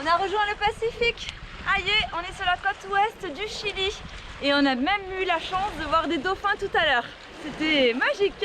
On a rejoint le Pacifique. Aïe, on est sur la côte ouest du Chili. Et on a même eu la chance de voir des dauphins tout à l'heure. C'était magique.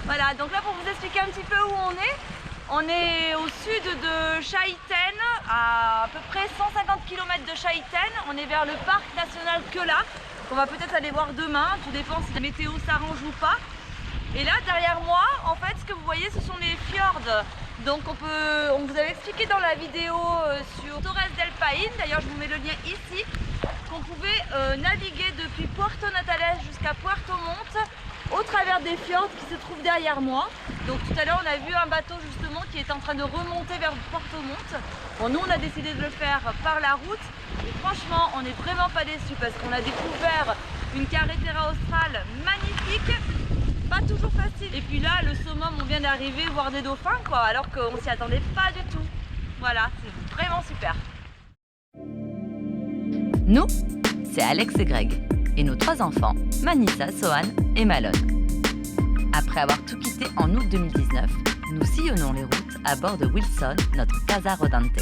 Voilà, donc là pour vous expliquer un petit peu où on est au sud de Chaiten, à peu près 150 km de Chaiten. On est vers le parc national Kela, qu'on va peut-être aller voir demain, tout dépend si la météo s'arrange ou pas. Et là derrière moi, en fait, ce que vous voyez, ce sont les fjords. Donc on vous avait expliqué dans la vidéo sur Torres del Paine, d'ailleurs je vous mets le lien ici, qu'on pouvait naviguer depuis Puerto Natales jusqu'à Puerto Montt au travers des fjords qui se trouvent derrière moi. Donc tout à l'heure on a vu un bateau justement qui est en train de remonter vers Puerto Montt. Bon, nous on a décidé de le faire par la route et franchement on n'est vraiment pas déçus parce qu'on a découvert une carretera australe magnifique. Pas toujours facile. Et puis là, le summum, on vient d'arriver, voir des dauphins, quoi, alors qu'on s'y attendait pas du tout. Voilà, c'est vraiment super. Nous, c'est Alex et Greg, et nos 3 enfants, Manissa, Sohan et Malone. Après avoir tout quitté en août 2019, nous sillonnons les routes à bord de Wilson, notre Casa Rodante.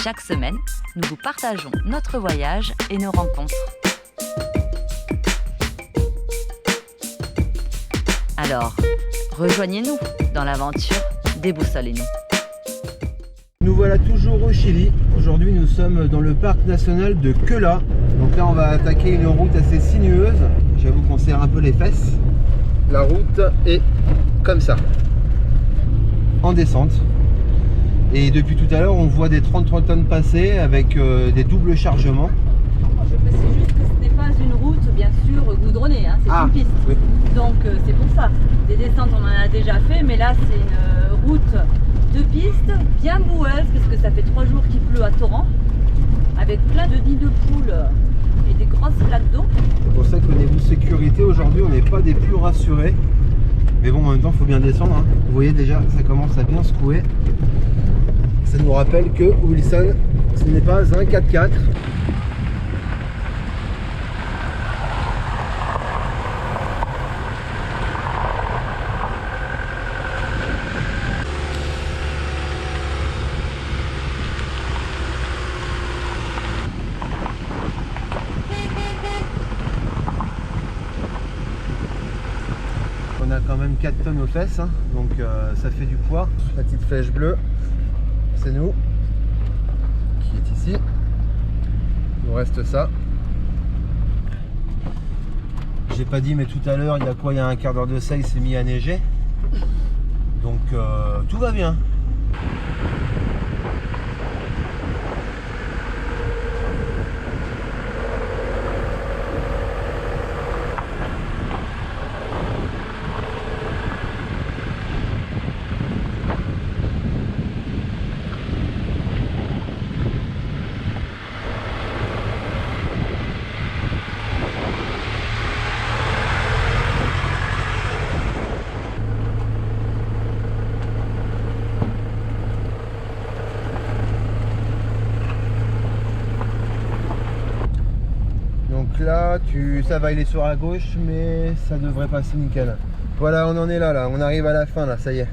Chaque semaine, nous vous partageons notre voyage et nos rencontres. Alors, rejoignez-nous dans l'aventure Déboussolez-nous. Nous voilà toujours au Chili. Aujourd'hui, nous sommes dans le parc national de Kela. Donc là, on va attaquer une route assez sinueuse. J'avoue qu'on serre un peu les fesses. La route est comme ça, en descente. Et depuis tout à l'heure, on voit des 33 tonnes passer avec des doubles chargements. Je précise juste que ce n'est pas une route, bien sûr, goudronnée, hein, c'est une piste. Oui. Donc c'est pour ça. Des descentes, on en a déjà fait, mais là, c'est une route de piste, bien boueuse, parce que ça fait 3 jours qu'il pleut à torrent, avec plein de nids de poules et des grosses flaques d'eau. C'est pour ça qu'au niveau sécurité, aujourd'hui, on n'est pas des plus rassurés. Mais bon, en même temps, il faut bien descendre. Hein. Vous voyez déjà, ça commence à bien secouer. Ça nous rappelle que Wilson, ce n'est pas un 4x4. On a quand même 4 tonnes aux fesses, hein, donc ça fait du poids. La petite flèche bleue, c'est nous, qui est ici. Il nous reste ça. J'ai pas dit, mais tout à l'heure, il y a quoi? Il y a un quart d'heure de ça, il s'est mis à neiger. Donc tout va bien. Là, ça va, il est sur la gauche, mais ça devrait passer nickel. Voilà, on en est là, on arrive à la fin, là, ça y est.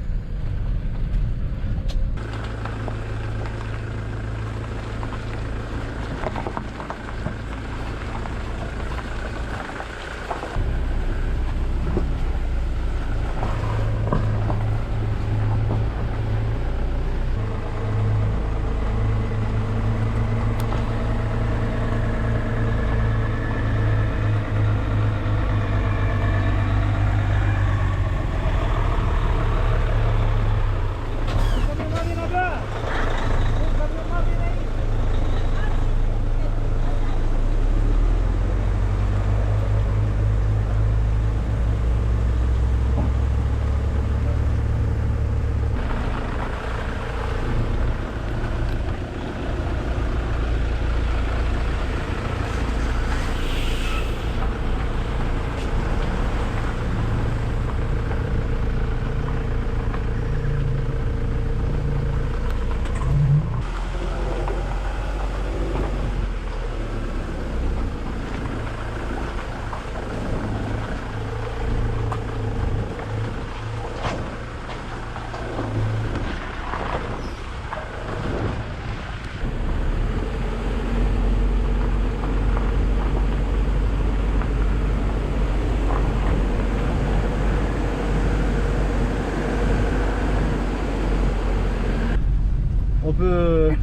peut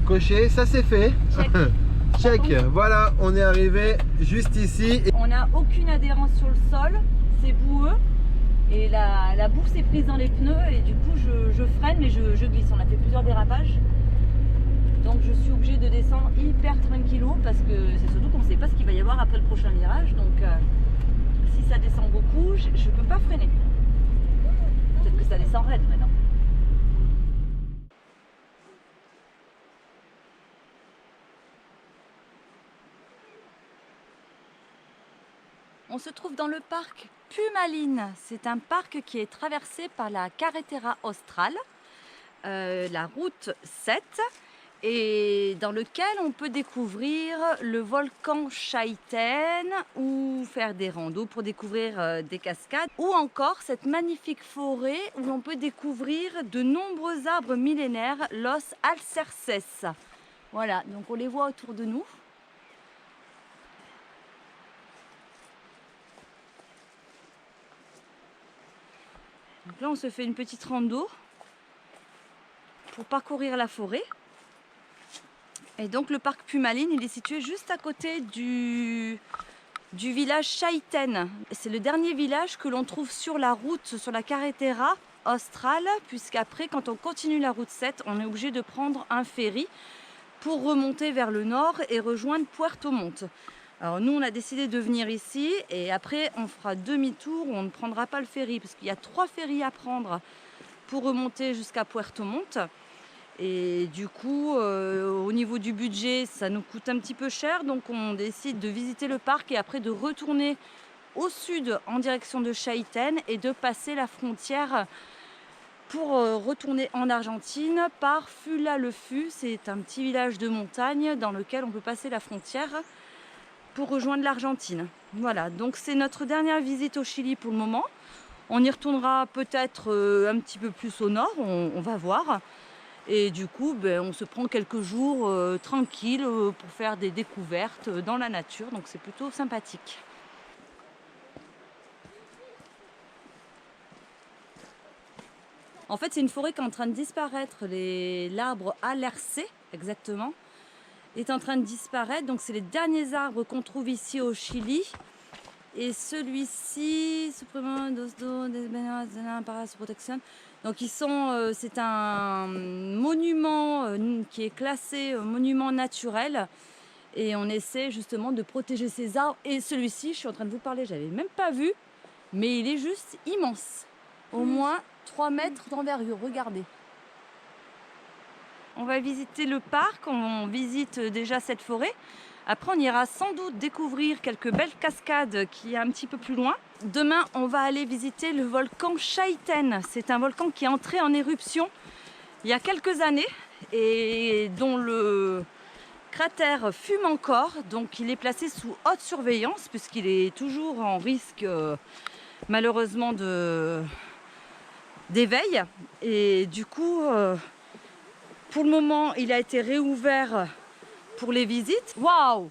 cocher. Ça c'est fait. Check. Check. Voilà, on est arrivé juste ici. On n'a aucune adhérence sur le sol, c'est boueux. Et la boue s'est prise dans les pneus et du coup je freine mais je glisse. On a fait plusieurs dérapages. Donc je suis obligée de descendre hyper tranquillo parce que c'est surtout qu'on ne sait pas ce qu'il va y avoir après le prochain virage. Donc si ça descend beaucoup, je ne peux pas freiner. Peut-être que ça descend raide maintenant. On se trouve dans le parc Pumalín. C'est un parc qui est traversé par la Carretera Austral, la route 7, et dans lequel on peut découvrir le volcan Chaiten ou faire des randos pour découvrir des cascades, ou encore cette magnifique forêt où l'on peut découvrir de nombreux arbres millénaires, Los Alcerces. Voilà, donc on les voit autour de nous. Donc là, on se fait une petite rando pour parcourir la forêt. Et donc le parc Pumalín, il est situé juste à côté du village Chaiten. C'est le dernier village que l'on trouve sur la route, sur la Carretera Austral, puisqu'après, quand on continue la route 7, on est obligé de prendre un ferry pour remonter vers le nord et rejoindre Puerto Montt. Alors nous, on a décidé de venir ici et après on fera demi-tour, on ne prendra pas le ferry parce qu'il y a 3 ferries à prendre pour remonter jusqu'à Puerto Montt. Et du coup, au niveau du budget, ça nous coûte un petit peu cher, donc on décide de visiter le parc et après de retourner au sud en direction de Chaiten et de passer la frontière pour retourner en Argentine par Fula-le-Fu. C'est un petit village de montagne dans lequel on peut passer la frontière pour rejoindre l'Argentine. Voilà, donc c'est notre dernière visite au Chili pour le moment. On y retournera peut-être un petit peu plus au nord, on va voir. Et du coup, on se prend quelques jours tranquilles pour faire des découvertes dans la nature, donc c'est plutôt sympathique. En fait, c'est une forêt qui est en train de disparaître. L'arbre Alerce, exactement, est en train de disparaître. Donc, c'est les derniers arbres qu'on trouve ici au Chili. Et celui-ci, donc ils sont, c'est un monument qui est classé monument naturel. Et on essaie justement de protéger ces arbres. Et celui-ci, je suis en train de vous parler, je n'avais même pas vu, mais il est juste immense. Au moins 3 mètres d'envergure, regardez. On va visiter le parc, on visite déjà cette forêt. Après, on ira sans doute découvrir quelques belles cascades qui est un petit peu plus loin. Demain, on va aller visiter le volcan Chaiten. C'est un volcan qui est entré en éruption il y a quelques années et dont le cratère fume encore. Donc, il est placé sous haute surveillance puisqu'il est toujours en risque, malheureusement, d'éveil. Et du coup, pour le moment, il a été réouvert pour les visites. Waouh!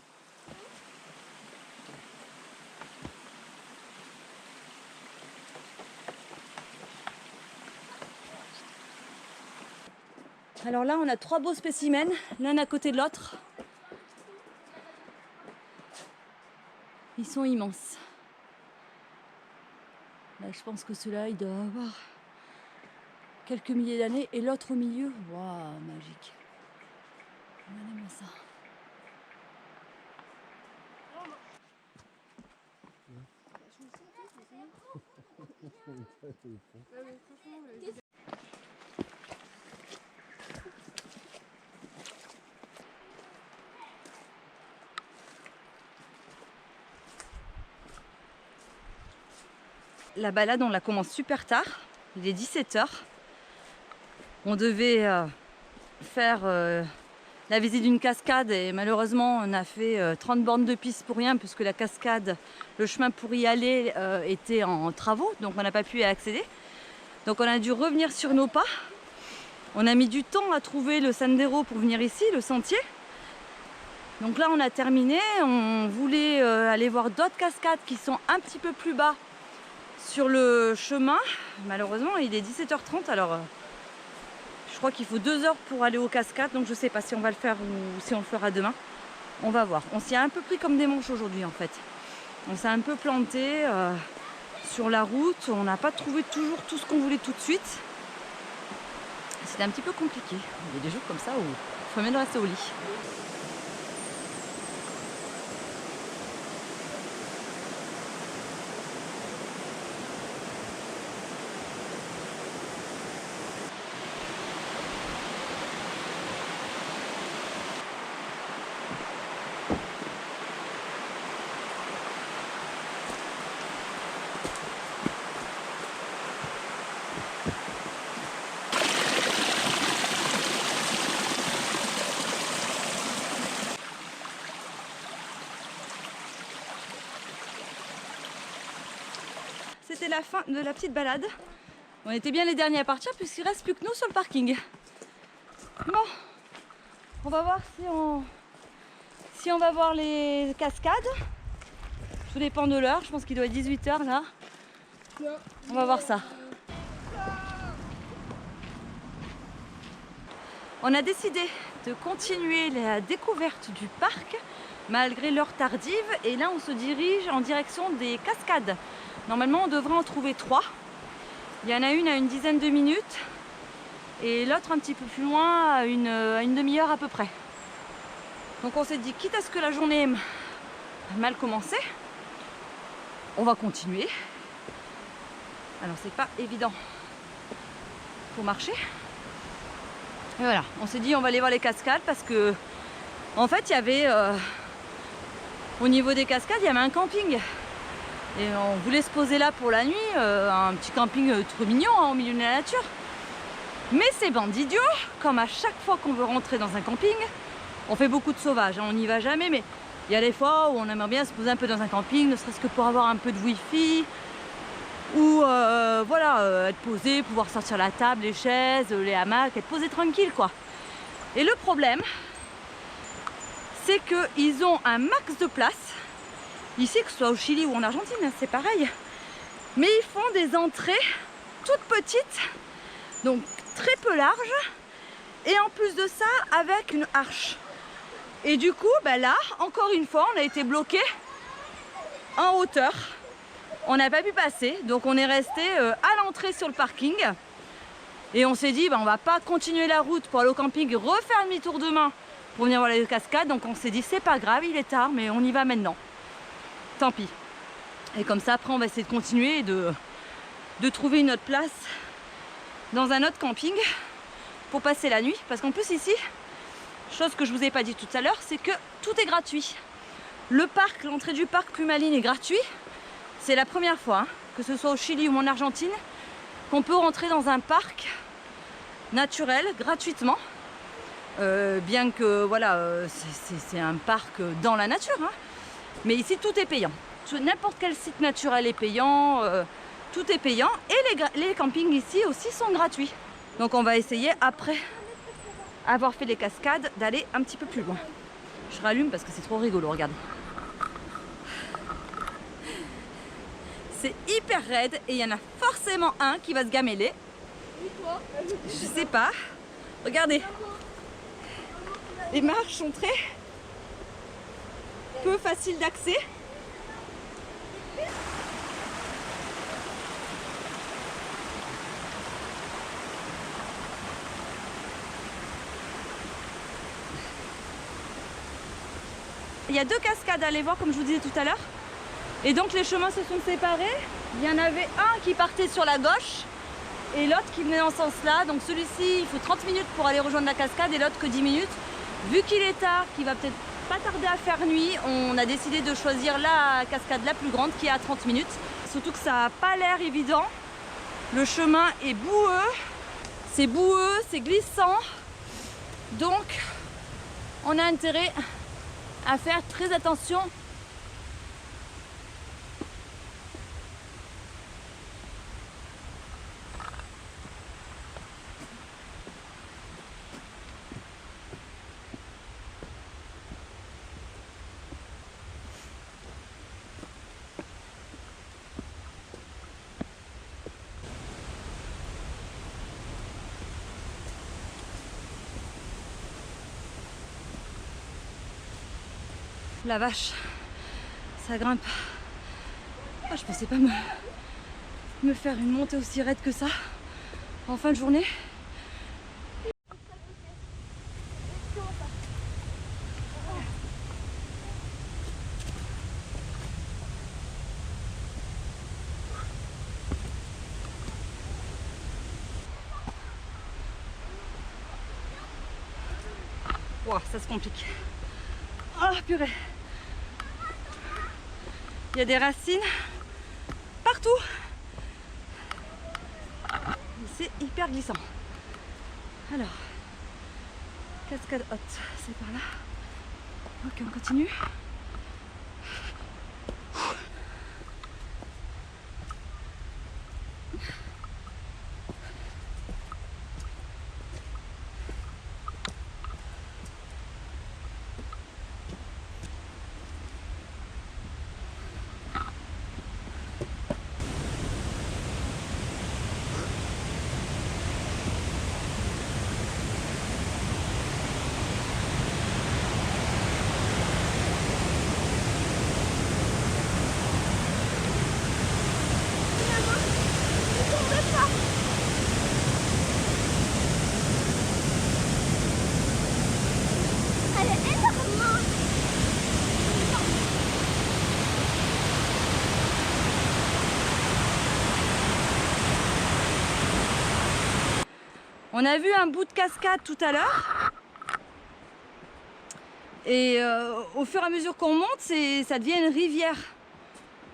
Alors là, on a 3 beaux spécimens, l'un à côté de l'autre. Ils sont immenses. Là, je pense que celui-là, il doit avoir quelques milliers d'années. Et l'autre au milieu, waouh, magique. Regardez-moi ça. La balade, on la commence super tard. Il est 17 h. On devait faire la visite d'une cascade et malheureusement on a fait 30 bornes de piste pour rien puisque la cascade, le chemin pour y aller était en travaux, donc on n'a pas pu y accéder. Donc on a dû revenir sur nos pas. On a mis du temps à trouver le sendero pour venir ici, le sentier. Donc là on a terminé, on voulait aller voir d'autres cascades qui sont un petit peu plus bas sur le chemin. Malheureusement il est 17 h 30, alors je Je crois qu'il faut 2 heures pour aller aux cascades, donc je sais pas si on va le faire ou si on le fera demain. On va voir. On s'y a un peu pris comme des manches aujourd'hui en fait. On s'est un peu planté sur la route. On n'a pas trouvé toujours tout ce qu'on voulait tout de suite. C'était un petit peu compliqué. Il y a des jours comme ça où il faut mieux de rester au lit. C'était la fin de la petite balade. On était bien les derniers à partir puisqu'il ne reste plus que nous sur le parking. Bon, on va voir si on va voir les cascades. Tout dépend de l'heure, je pense qu'il doit être 18 h là. On va voir ça. On a décidé de continuer la découverte du parc malgré l'heure tardive et là on se dirige en direction des cascades. Normalement on devrait en trouver 3. Il y en a une à une dizaine de minutes et l'autre un petit peu plus loin à une demi-heure à peu près. Donc on s'est dit quitte à ce que la journée ait mal commencé, on va continuer. Alors c'est pas évident pour marcher. Et voilà, on s'est dit on va aller voir les cascades parce que en fait il y avait au niveau des cascades il y avait un camping. Et on voulait se poser là pour la nuit, un petit camping trop mignon hein, au milieu de la nature. Mais ces bandidios, comme à chaque fois qu'on veut rentrer dans un camping, on fait beaucoup de sauvages, hein, on n'y va jamais, mais il y a des fois où on aimerait bien se poser un peu dans un camping, ne serait-ce que pour avoir un peu de wifi, ou voilà, être posé, pouvoir sortir la table, les chaises, les hamacs, être posé tranquille quoi. Et le problème, c'est qu'ils ont un max de place. Ici, que ce soit au Chili ou en Argentine, c'est pareil. Mais ils font des entrées toutes petites, donc très peu larges, et en plus de ça, avec une arche. Et du coup, bah là, encore une fois, on a été bloqué en hauteur. On n'a pas pu passer, donc on est resté à l'entrée sur le parking. Et on s'est dit, bah, on va pas continuer la route pour aller au camping, refaire demi-tour demain pour venir voir les cascades. Donc on s'est dit, c'est pas grave, il est tard, mais on y va maintenant. Tant pis. Et comme ça, après, on va essayer de continuer et de trouver une autre place dans un autre camping pour passer la nuit. Parce qu'en plus ici, chose que je vous ai pas dit tout à l'heure, c'est que tout est gratuit. Le parc, l'entrée du parc Plumaline est gratuit. C'est la première fois, hein, que ce soit au Chili ou en Argentine, qu'on peut rentrer dans un parc naturel gratuitement. Bien que voilà, c'est un parc dans la nature. Hein. Mais ici, tout est payant. N'importe quel site naturel est payant. Tout est payant. Et les campings ici aussi sont gratuits. Donc on va essayer, après avoir fait les cascades, d'aller un petit peu plus loin. Je rallume parce que c'est trop rigolo, regardez. C'est hyper raide et il y en a forcément un qui va se gameler. Je sais pas. Regardez. Les marches sont très peu faciles d'accès. Il y a 2 cascades à aller voir comme je vous disais tout à l'heure. Et donc les chemins se sont séparés. Il y en avait un qui partait sur la gauche et l'autre qui venait dans ce sens-là. Donc celui-ci, il faut 30 minutes pour aller rejoindre la cascade et l'autre que 10 minutes. Vu qu'il est tard, qu'il va peut-être pas tarder à faire nuit, on a décidé de choisir la cascade la plus grande qui est à 30 minutes. Surtout que ça n'a pas l'air évident. Le chemin est boueux, c'est glissant. Donc on a intérêt à faire très attention. la vache, ça grimpe. Oh, je pensais pas me faire une montée aussi raide que ça en fin de journée. Wow, ça se complique. Oh purée. Il y a des racines partout. C'est hyper glissant. Alors, cascade haute, c'est par là. Ok, on continue. On a vu un bout de cascade tout à l'heure. Et au fur et à mesure qu'on monte, ça devient une rivière.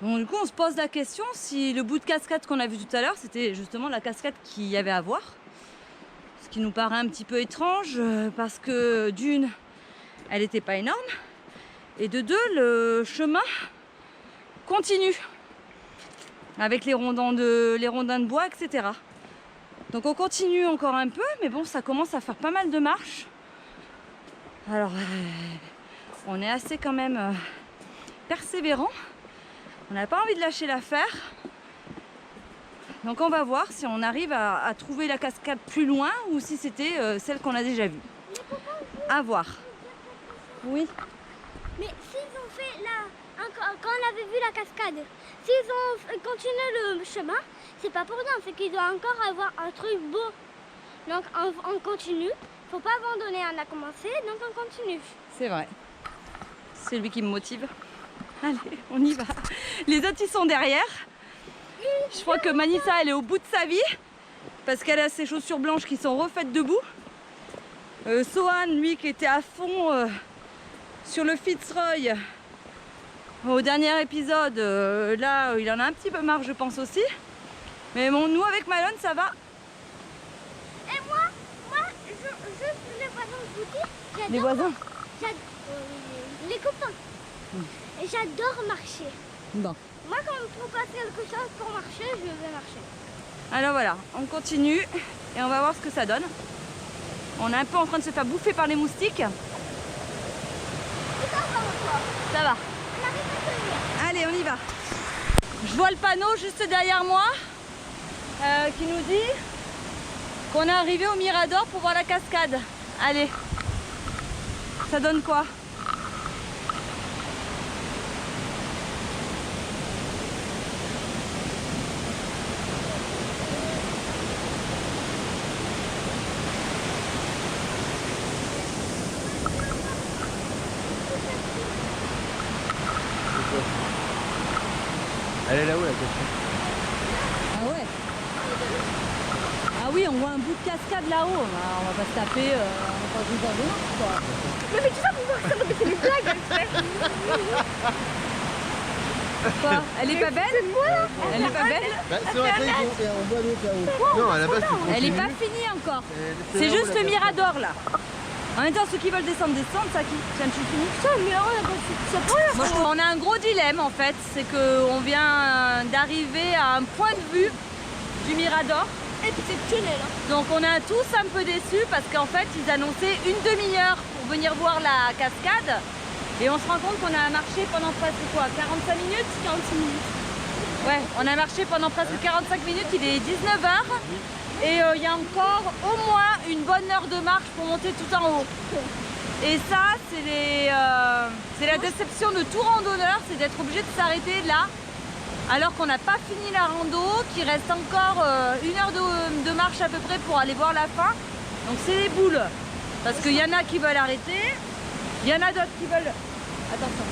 Donc du coup, on se pose la question si le bout de cascade qu'on a vu tout à l'heure, c'était justement la cascade qu'il y avait à voir. Ce qui nous paraît un petit peu étrange parce que d'une, elle n'était pas énorme. Et de deux, le chemin continue. Avec les rondins de bois, etc. Donc on continue encore un peu, mais bon, ça commence à faire pas mal de marches. Alors, on est assez quand même persévérant. On n'a pas envie de lâcher l'affaire. Donc on va voir si on arrive à trouver la cascade plus loin ou si c'était celle qu'on a déjà vue. À voir. Oui. Mais s'ils ont fait là, quand on avait vu la cascade, s'ils ont continué le chemin, c'est pas pour rien, c'est qu'ils doivent encore avoir un truc beau. Donc on continue, faut pas abandonner, on a commencé, donc on continue. C'est vrai. C'est lui qui me motive. Allez, on y va. Les autres, ils sont derrière. Je crois que Manissa, elle est au bout de sa vie parce qu'elle a ses chaussures blanches qui sont refaites debout. Sohan, lui, qui était à fond sur le Fitzroy au dernier épisode, là, il en a un petit peu marre, je pense aussi. Mais bon, nous, avec Malone, ça va. Et moi, juste les voisins de boutique, Les voisins. Les copains. Et j'adore marcher. Bon. Moi, quand on me propose quelque chose pour marcher, je vais marcher. Alors voilà, on continue et on va voir ce que ça donne. On est un peu en train de se faire bouffer par les moustiques. Et ça va encore. Ça va. On arrive à tenir. Allez, on y va. Je vois le panneau juste derrière moi qui nous dit qu'on est arrivé au Mirador pour voir la cascade. Allez, ça donne quoi? Elle est là-haut la cascade. Ah ouais. Ah oui, on voit un bout de cascade là-haut. Bah, on va pas se taper en faisant de marche, quoi. Mais tu sais pourquoi ça fait des blagues, elle fait. Quoi? Elle est pas belle? Elle est pas belle? Bah, c'est vrai qu'on voit l'autre là-haut. Non, à la base, tu continues. Elle est pas finie encore. C'est juste le Mirador là. En même temps, ceux qui veulent descendre, ça qui tiens, tu finis. Putain, mais alors, c'est pas là. Moi, je trouve qu'on a un gros dilemme en fait, c'est qu'on vient d'arriver à un point de vue du Mirador. Exceptionnel. Hein. Donc on est tous un peu déçus parce qu'en fait ils annonçaient une demi-heure pour venir voir la cascade et on se rend compte qu'on a marché pendant presque quoi, 45 minutes 46 minutes. Ouais, on a marché pendant presque 45 minutes, il est 19h et il y a encore au moins une bonne heure de marche pour monter tout en haut. Et ça, c'est la déception de tout randonneur, c'est d'être obligé de s'arrêter là, alors qu'on n'a pas fini la rando, qu'il reste encore 1 heure de marche à peu près pour aller voir la fin. Donc c'est les boules, parce qu'il y en a qui veulent arrêter, il y en a d'autres qui veulent... Attention.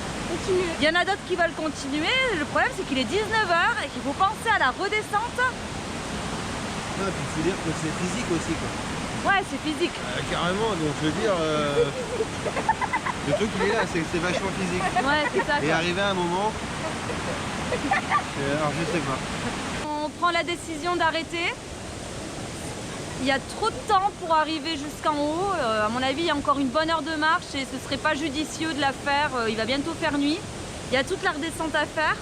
Il y en a d'autres qui veulent continuer. Le problème, c'est qu'il est 19h et qu'il faut penser à la redescente. Ah, puis il faut dire que c'est physique aussi, quoi. Ouais, c'est physique. Carrément, donc je veux dire, le truc il est là, c'est vachement physique. Ouais, c'est ça. Et Quoi. arrivé à un moment, alors je sais pas. On prend la décision d'arrêter. Il y a trop de temps pour arriver jusqu'en haut. À mon avis, il y a encore une bonne heure de marche et ce serait pas judicieux de la faire. Il va bientôt faire nuit. Il y a toute la redescente à faire.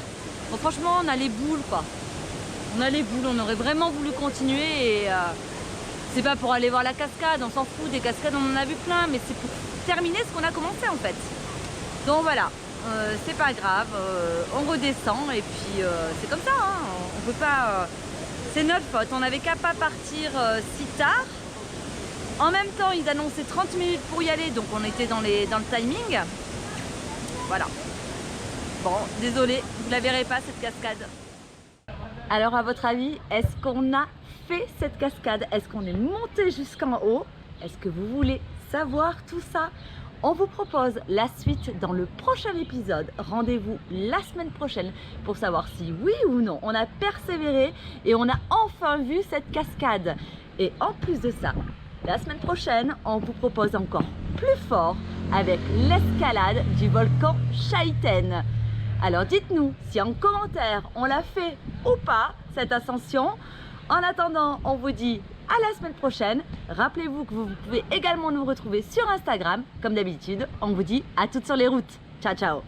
Bon, franchement, on a les boules, quoi. On a les boules. On aurait vraiment voulu continuer et c'est pas pour aller voir la cascade. On s'en fout des cascades, on en a vu plein, mais c'est pour terminer ce qu'on a commencé en fait. Donc voilà. C'est pas grave. On redescend et puis c'est comme ça. Hein. On peut pas. C'est notre faute, on n'avait qu'à pas partir si tard. En même temps, ils annonçaient 30 minutes pour y aller, donc on était dans le timing. Voilà. Bon, désolé, vous la verrez pas cette cascade. Alors à votre avis, est-ce qu'on a fait cette cascade? Est-ce qu'on est monté jusqu'en haut? Est-ce que vous voulez savoir tout ça? On vous propose la suite dans le prochain épisode. Rendez-vous la semaine prochaine pour savoir si oui ou non on a persévéré et on a enfin vu cette cascade. Et en plus de ça, la semaine prochaine, on vous propose encore plus fort avec l'escalade du volcan Chaiten. Alors dites-nous si en commentaire on l'a fait ou pas cette ascension. En attendant, on vous dit à la semaine prochaine. Rappelez-vous que vous pouvez également nous retrouver sur Instagram. Comme d'habitude, on vous dit à toutes sur les routes. Ciao, ciao!